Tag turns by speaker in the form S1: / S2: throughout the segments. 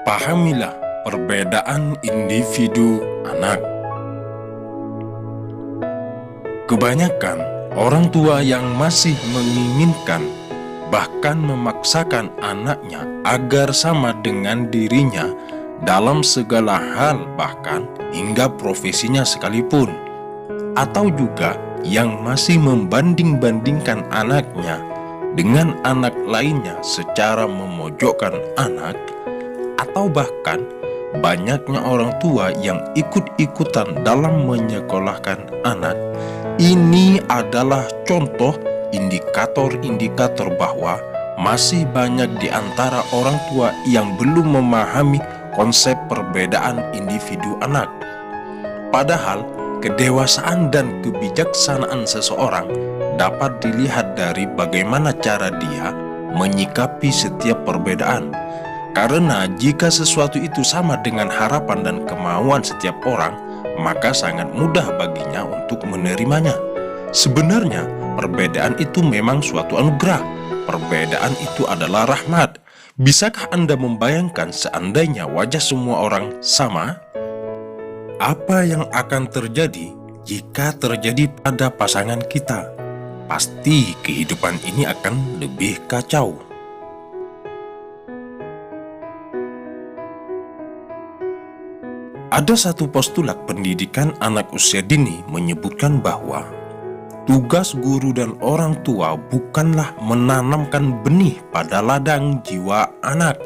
S1: Pahamilah perbedaan individu anak. Kebanyakan orang tua yang masih menginginkan, bahkan memaksakan anaknya agar sama dengan dirinya dalam segala hal, bahkan hingga profesinya sekalipun, atau juga yang masih membanding-bandingkan anaknya dengan anak lainnya secara memojokkan anak, atau bahkan banyaknya orang tua yang ikut-ikutan dalam menyekolahkan anak. Ini adalah contoh indikator-indikator bahwa masih banyak di antara orang tua yang belum memahami konsep perbedaan individu anak. Padahal kedewasaan dan kebijaksanaan seseorang dapat dilihat dari bagaimana cara dia menyikapi setiap perbedaan. Karena jika sesuatu itu sama dengan harapan dan kemauan setiap orang, maka sangat mudah baginya untuk menerimanya. Sebenarnya, perbedaan itu memang suatu anugerah. Perbedaan itu adalah rahmat. Bisakah Anda membayangkan seandainya wajah semua orang sama? Apa yang akan terjadi jika terjadi pada pasangan kita? Pasti kehidupan ini akan lebih kacau. Ada satu postulat pendidikan anak usia dini menyebutkan bahwa tugas guru dan orang tua bukanlah menanamkan benih pada ladang jiwa anak,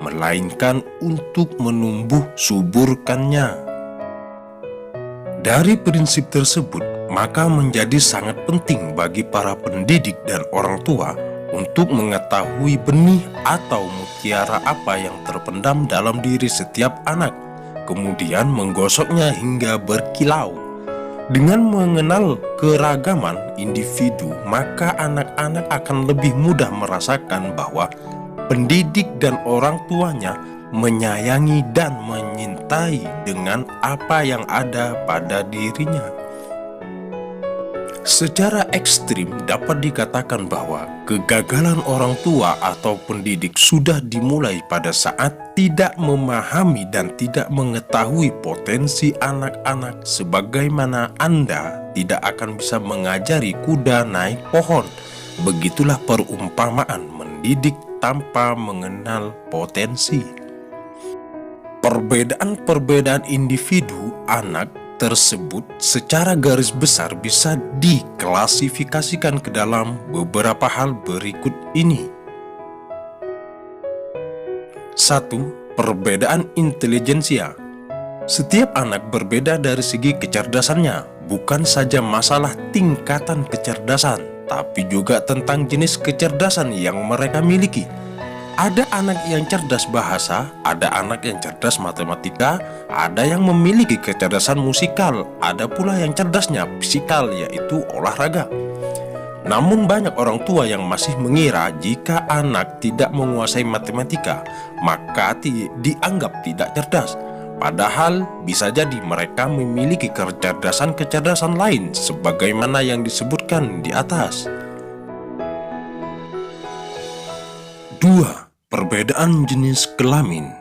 S1: melainkan untuk menumbuh suburkannya. Dari prinsip tersebut, maka menjadi sangat penting bagi para pendidik dan orang tua untuk mengetahui benih atau mutiara apa yang terpendam dalam diri setiap anak, kemudian menggosoknya hingga berkilau. Dengan mengenal keragaman individu, maka anak-anak akan lebih mudah merasakan bahwa pendidik dan orang tuanya menyayangi dan menyintai dengan apa yang ada pada dirinya. Secara ekstrim dapat dikatakan bahwa kegagalan orang tua atau pendidik sudah dimulai pada saat tidak memahami dan tidak mengetahui potensi anak-anak, sebagaimana Anda tidak akan bisa mengajari kuda naik pohon. Begitulah perumpamaan mendidik tanpa mengenal potensi. Perbedaan-perbedaan individu anak tersebut secara garis besar bisa diklasifikasikan ke dalam beberapa hal berikut ini. 1. Perbedaan intelijensia. Setiap anak berbeda dari segi kecerdasannya, bukan saja masalah tingkatan kecerdasan, tapi juga tentang jenis kecerdasan yang mereka miliki. Ada anak yang cerdas bahasa, ada anak yang cerdas matematika, ada yang memiliki kecerdasan musikal, ada pula yang cerdasnya fisikal, yaitu olahraga. Namun banyak orang tua yang masih mengira jika anak tidak menguasai matematika, maka dianggap tidak cerdas. Padahal bisa jadi mereka memiliki kecerdasan-kecerdasan lain sebagaimana yang disebutkan di atas. 2. Perbedaan jenis kelamin.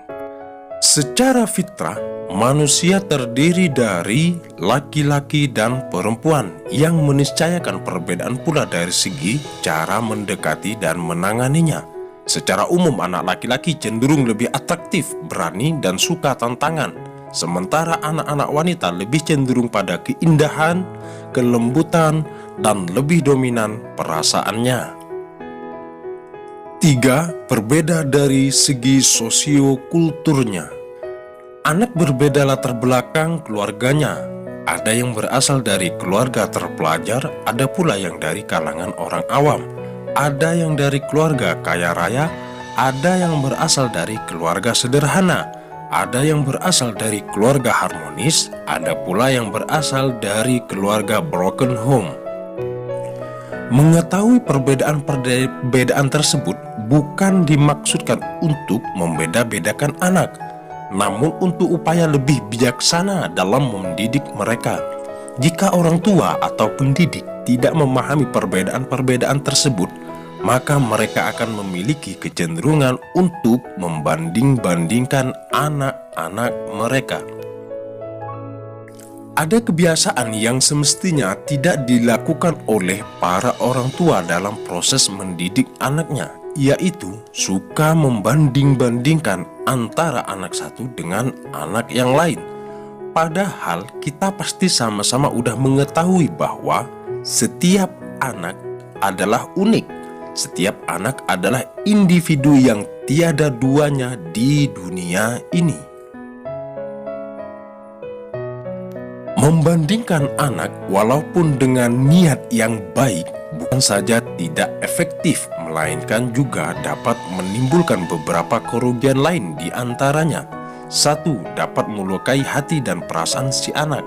S1: Secara fitrah, manusia terdiri dari laki-laki dan perempuan yang meniscayakan perbedaan pula dari segi cara mendekati dan menanganinya. Secara umum, anak laki-laki cenderung lebih atraktif, berani, dan suka tantangan, sementara anak-anak wanita lebih cenderung pada keindahan, kelembutan, dan lebih dominan perasaannya. 3. Berbeda dari segi sosiokulturnya. Anak berbeda latar belakang keluarganya. Ada yang berasal dari keluarga terpelajar, ada pula yang dari kalangan orang awam. Ada yang dari keluarga kaya raya, ada yang berasal dari keluarga sederhana, ada yang berasal dari keluarga harmonis, ada pula yang berasal dari keluarga broken home. Mengetahui perbedaan tersebut bukan dimaksudkan untuk membeda-bedakan anak, namun untuk upaya lebih bijaksana dalam mendidik mereka. Jika orang tua atau pendidik tidak memahami perbedaan-perbedaan tersebut, maka mereka akan memiliki kecenderungan untuk membanding-bandingkan anak-anak mereka. Ada kebiasaan yang semestinya tidak dilakukan oleh para orang tua dalam proses mendidik anaknya, yaitu suka membanding-bandingkan antara anak satu dengan anak yang lain. Padahal kita pasti sama-sama udah mengetahui bahwa setiap anak adalah unik. Setiap anak adalah individu yang tiada duanya di dunia ini. Membandingkan anak walaupun dengan niat yang baik bukan saja tidak efektif, melainkan juga dapat menimbulkan beberapa kerugian lain di antaranya. 1. Dapat melukai hati dan perasaan si anak.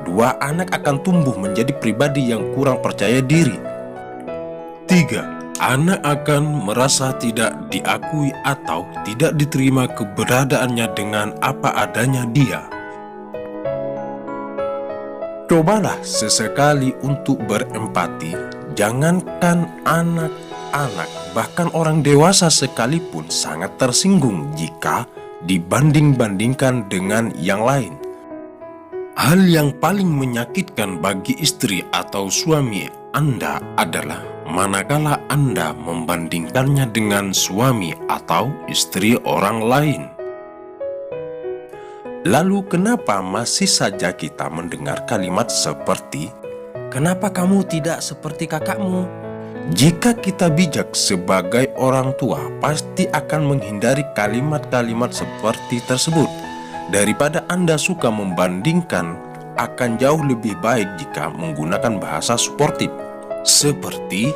S1: 2. Anak akan tumbuh menjadi pribadi yang kurang percaya diri. 3. Anak akan merasa tidak diakui atau tidak diterima keberadaannya dengan apa adanya dia. Cobalah sesekali untuk berempati. Jangankan anak-anak, bahkan orang dewasa sekalipun sangat tersinggung jika dibanding-bandingkan dengan yang lain. Hal yang paling menyakitkan bagi istri atau suami Anda adalah manakala Anda membandingkannya dengan suami atau istri orang lain. Lalu kenapa masih saja kita mendengar kalimat seperti, "Kenapa kamu tidak seperti kakakmu?" Jika kita bijak sebagai orang tua, pasti akan menghindari kalimat-kalimat seperti tersebut. Daripada Anda suka membandingkan, akan jauh lebih baik jika menggunakan bahasa suportif. Seperti,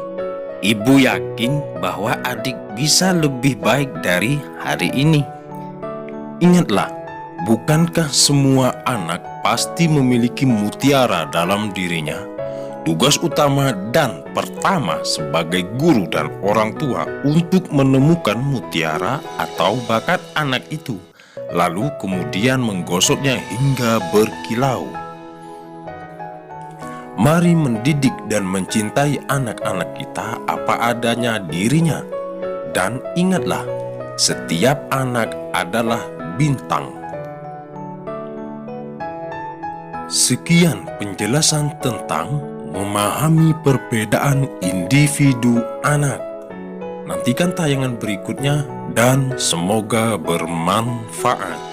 S1: "Ibu yakin bahwa adik bisa lebih baik dari hari ini." Ingatlah, bukankah semua anak pasti memiliki mutiara dalam dirinya? Tugas utama dan pertama sebagai guru dan orang tua untuk menemukan mutiara atau bakat anak itu, lalu kemudian menggosoknya hingga berkilau. Mari mendidik dan mencintai anak-anak kita apa adanya dirinya. Dan ingatlah, setiap anak adalah bintang. Sekian penjelasan tentang memahami perbedaan individu anak. Nantikan tayangan berikutnya dan semoga bermanfaat.